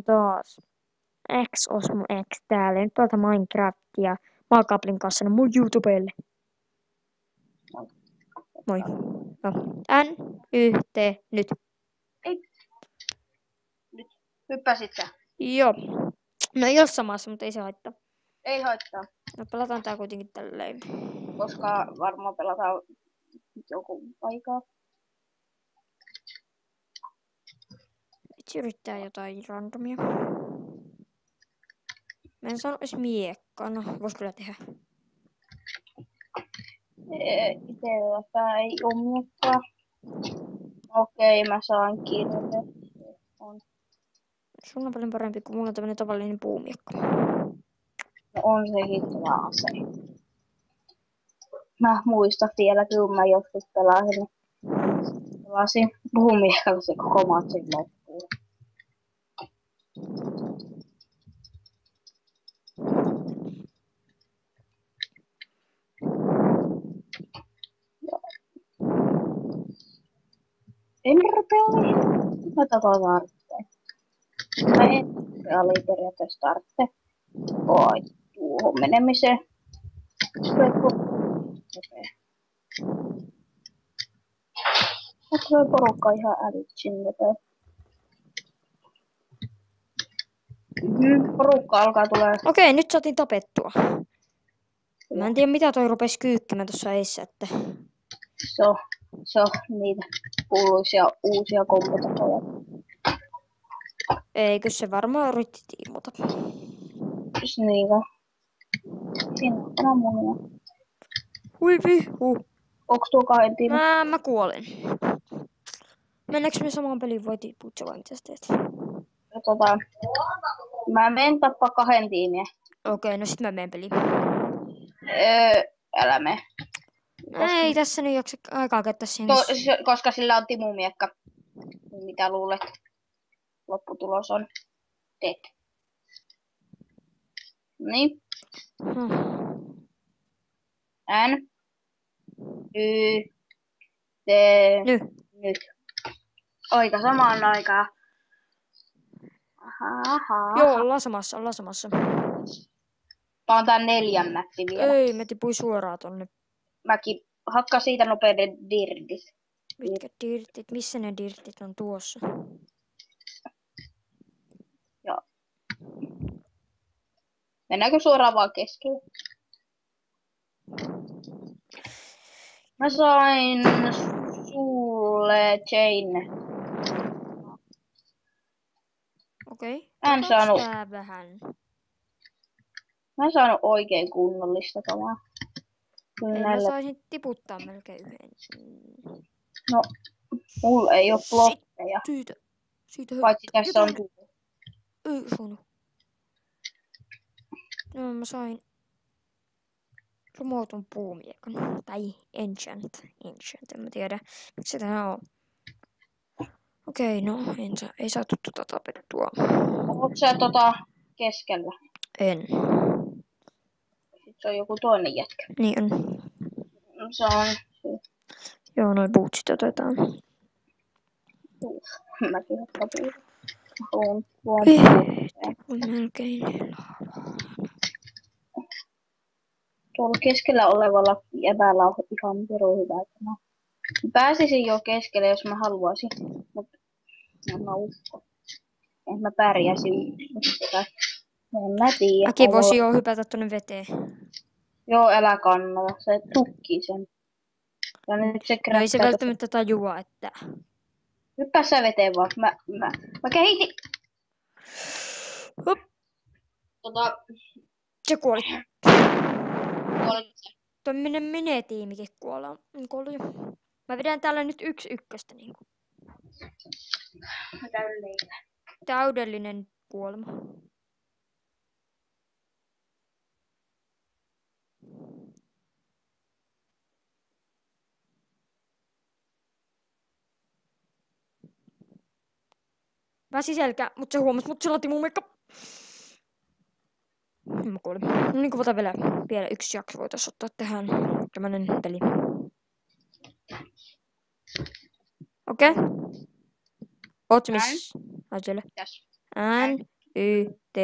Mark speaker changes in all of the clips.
Speaker 1: on taas X Osmo X täällä. Nyt tuolta Minecraftia maakaapelin kanssa mun YouTubelle. Moi. No. N-Y-T nyt.
Speaker 2: Ei. Nyt. Hyppäsit sä.
Speaker 1: Joo. No ei ole samassa, mutta ei se haittaa.
Speaker 2: Ei haittaa.
Speaker 1: No pelataan tää kuitenkin tälleen.
Speaker 2: Koska varmaan pelataan joku aikaa.
Speaker 1: Itse yrittää jotain randomia. Mä en saanut edes miekkaa. No, vois kyllä tehdä.
Speaker 2: Itselläpä ei oo miekkaa. Okei, mä saan kirjoitettua.
Speaker 1: Sulla on paljon parempi kuin mulla on tämmönen tavallinen puumiekka.
Speaker 2: No on sekin hyvä ase. Mä muistan vielä, kun mä joskus pelasin puumiekalla se koko matsin loppuun. En rupea mä tarvitsen. Mä en oli periaatteessa tarvitse. Oi, tuohon menemiseen. Tulee porukka ihan älyt sinne päin. Porukka alkaa tulee.
Speaker 1: Okei, nyt saatiin tapettua. Mä en tiedä mitä toi rupes kyykkimään tossa eissä, että...
Speaker 2: Se on niitä kuuluisia uusia kompotapoja.
Speaker 1: Eikö se varmaan yritti tiimota?
Speaker 2: Niitä. Siinä on munia.
Speaker 1: Hui vihu.
Speaker 2: Onks tuo kahden tiimi?
Speaker 1: Mä kuolen. Mennäänkö me samaan peliin vai tiippuut sä vaan tästä?
Speaker 2: Mä menen tappaa kahden tiimiä.
Speaker 1: Okei, no sit mä menen peliin.
Speaker 2: Älä mene.
Speaker 1: Ei tässä nyt jaksa aikaa käyttää siinä.
Speaker 2: Koska sillä on timumiekka. Mitä luulet? Lopputulos on dead. Niin. N. Y. T. Nyt. Aika samaan aikaan. Aha.
Speaker 1: Joo, ollaan samassa.
Speaker 2: Tää on tää 4 mäppi vielä.
Speaker 1: Ei, mä tipuin suoraan tonne.
Speaker 2: Mäkin hakkaa siitä nopeiden dirtit.
Speaker 1: Mitkä dirtit? Missä ne dirtit on tuossa?
Speaker 2: Joo. Mennäänkö suoraan vaan keskelle? Mä sain sulle chain.
Speaker 1: Okei.
Speaker 2: En saanut.
Speaker 1: Vähän.
Speaker 2: Mä en saanut oikein kunnollista kamaa.
Speaker 1: Ei, mä saisin tiputtaa melkein yhden.
Speaker 2: No, mulla ei oo blokkeja.
Speaker 1: Siitä
Speaker 2: paitsi tässä on tuo.
Speaker 1: Ei saanut. No, mä sain rumouton puumiekan. Tai enchant, en mä tiedä. Miksi tää on? Okei, no ei saatu tapettua.
Speaker 2: Oot sä keskellä?
Speaker 1: En.
Speaker 2: Sitten se on joku toinen jätkä.
Speaker 1: Niin on.
Speaker 2: Se on.
Speaker 1: Joo, noi bootsit otetaan.
Speaker 2: Mäkin otan
Speaker 1: On melkein
Speaker 2: tuolla keskellä olevalla jäbällä on ihan pirun hyvä. Pääsisin jo keskelle, jos mä haluaisin. Mutta en mä usko. En mä pärjäisin. En mä tiedä.
Speaker 1: Mäkin voisin jo hypätä tonne veteen.
Speaker 2: Joo, älä kannalla. Se tukkii sen. Ja nyt se
Speaker 1: no ei se välttämättä tajua, että...
Speaker 2: Hyppää sä veteen vaan. Mä kehitin.
Speaker 1: Hop. Se kuoli.
Speaker 2: Kuolit sä?
Speaker 1: Tuommoinen menetiimikin kuoli. Mä vedän täällä nyt 1-1 niinku. Täydellinen kuolema. Väsi selkä, mut se huomasi, mut se lati mun meikka. Mä kuolin. No niin, kuvataan vielä yksi jakso. Voitais ottaa tähän tämmönen peli. Okei. Oot missä? Ai siellä.
Speaker 2: Yes.
Speaker 1: N-Y-T.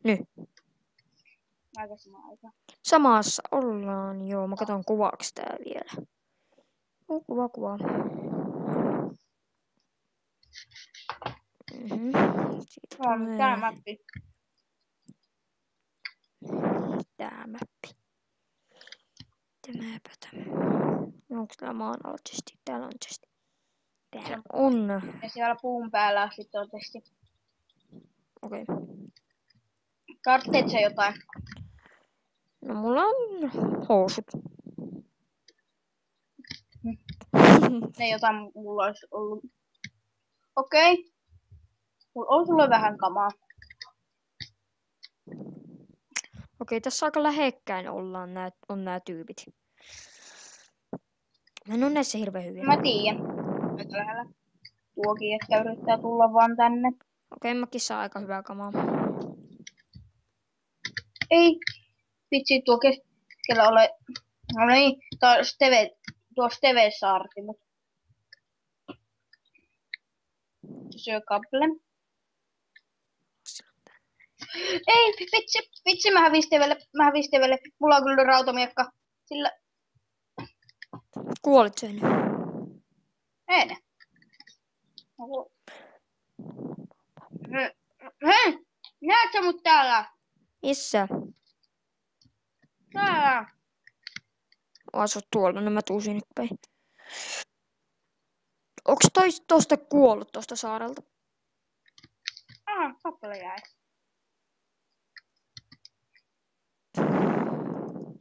Speaker 1: Nyt.
Speaker 2: Aika sama aika.
Speaker 1: Samassa ollaan, joo. Mä katson kuvaaks tää vielä. Kuva. Siitä tulee
Speaker 2: Tää mappi.
Speaker 1: tää mappi. Onko täällä maan alla chesti? Täällä on chesti. Täällä on.
Speaker 2: Ja siellä puun päällä sitten on testi.
Speaker 1: Okei.
Speaker 2: Tarvitsetko sä jotain?
Speaker 1: No mulla on housut.
Speaker 2: Ne jotain mulla olisi ollut. Okei. Mulla on sulle vähän kamaa.
Speaker 1: Okei, tässä aika lähekkäin on nää tyypit. Mä en oo näissä hirveän hyviä.
Speaker 2: Mä tiedän. Aika lähellä. Tuokin, että yrittää tulla vaan tänne.
Speaker 1: Okei, mäkin saa aika hyvää kamaa.
Speaker 2: Ei. Vitsi, tuo keskellä ole. No niin, tuo Steve-saarti, mut. Syö kaple. Ei, vitsi, mä hävisin Stevelle. Mulla on kyllä rautamiekka. Sillä.
Speaker 1: Kuolit sen.
Speaker 2: En. Hei! Näetkö mut täällä?
Speaker 1: Missä?
Speaker 2: Täällä.
Speaker 1: Asut tuolla, no mä tuun sinne päin. Onks tosta kuollut tosta saarelta?
Speaker 2: Kappale jäi.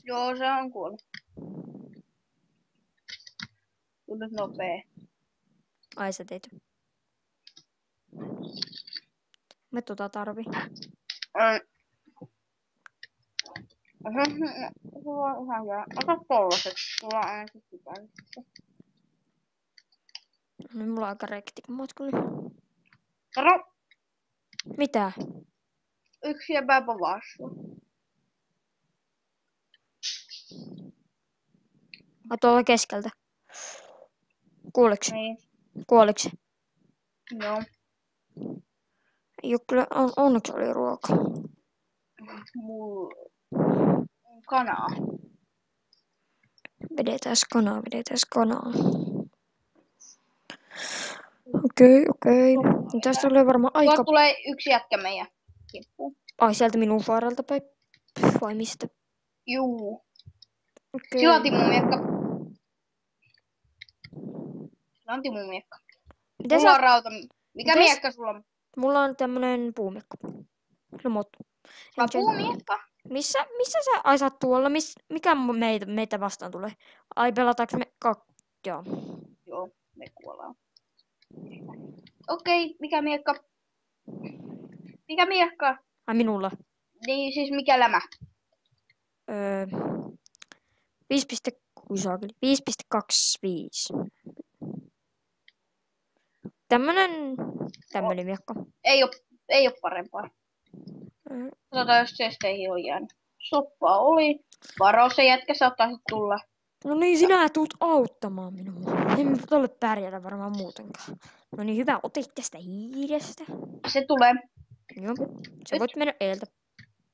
Speaker 2: Joo, se on kuollut. Tuli nopee.
Speaker 1: Ai sä teit. Me tarvii.
Speaker 2: Sulla on ihan hyvä. Ota tollaset. Sulla on ainakin kypärissä.
Speaker 1: No mulla on aika rektikummat kyllä.
Speaker 2: Kato,
Speaker 1: Mitä?
Speaker 2: yksi jäbä povassa.
Speaker 1: Tuolla keskeltä. Kuoliks?
Speaker 2: Niin.
Speaker 1: Kuoliks?
Speaker 2: Joo.
Speaker 1: Ei oo kyllä, onneksi oli ruoka.
Speaker 2: Mulla on kanaa.
Speaker 1: Vedetäis kanaa. Okei. Tästä tulee varmaan aika...
Speaker 2: Tuolta tulee yksi jätkä meidän kimppuun.
Speaker 1: Ai sieltä minun vaaralta päin. Vai mistä?
Speaker 2: Juu.
Speaker 1: Okei.
Speaker 2: Sillä on Timon miekka. Mulla on rauta. Mikä miekka sulla on?
Speaker 1: Mulla on tämmönen puumiekka. No mottu.
Speaker 2: Puumiekka?
Speaker 1: Missä sä aisat tuolla? Mikä meitä vastaan tulee? Ai pelataanko me Joo.
Speaker 2: Joo, me kuollaan. Okei, mikä miekka?
Speaker 1: Ai minulla.
Speaker 2: Niin, siis mikä lämä?
Speaker 1: 5.25. Tämmönen miekka.
Speaker 2: Ei oo parempaa. Katsotaan, jos testeihin on jäänyt. Soppaa oli. Varo se jätkä, saattaisi tulla.
Speaker 1: No niin, sinä tuut auttamaan minua. En tolle pärjätä varmaan muutenkaan. No niin, hyvä, otit tästä hiirestä.
Speaker 2: Se tulee.
Speaker 1: Joo, sä voit mennä eeltä.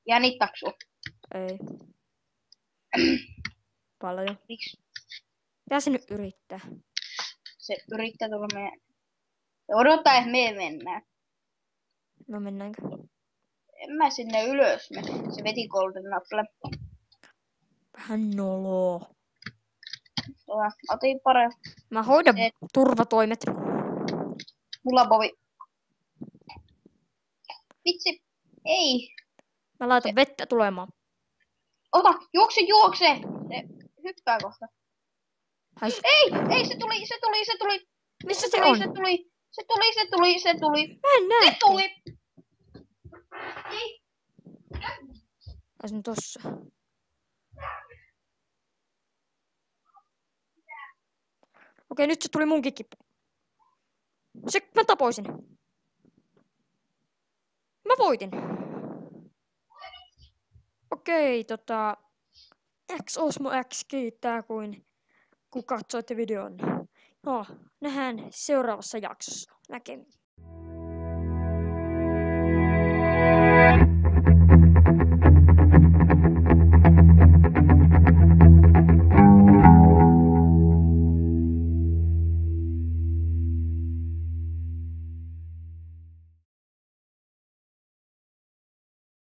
Speaker 2: Jännittääks sua?
Speaker 1: Ei. Paljon.
Speaker 2: Miksi?
Speaker 1: Mitä se nyt yrittää?
Speaker 2: Se yrittää tulla meidän. Odottaa, että me mennään.
Speaker 1: No mennäänkö?
Speaker 2: En mä sinne ylös. Se veti golden apple.
Speaker 1: Vähän noloo.
Speaker 2: Otin paremmin.
Speaker 1: Mä hoidan turvatoimet.
Speaker 2: Mulla on bovi. Vitsi. Ei.
Speaker 1: Mä laitan vettä tulemaan.
Speaker 2: Ota, juokse. Se hyppää kohta. Ei, se tuli.
Speaker 1: Missä se on?
Speaker 2: Se tuli.
Speaker 1: Mä en näe.
Speaker 2: Se tuli. Ei.
Speaker 1: Ai se on tossa. Okei, nyt se tuli munkin kippu. Mä tapoisin. Mä voitin. Okei, X-Osmo X kiittää, kun katsoitte videon. No, nähdään seuraavassa jaksossa. Näkemiin.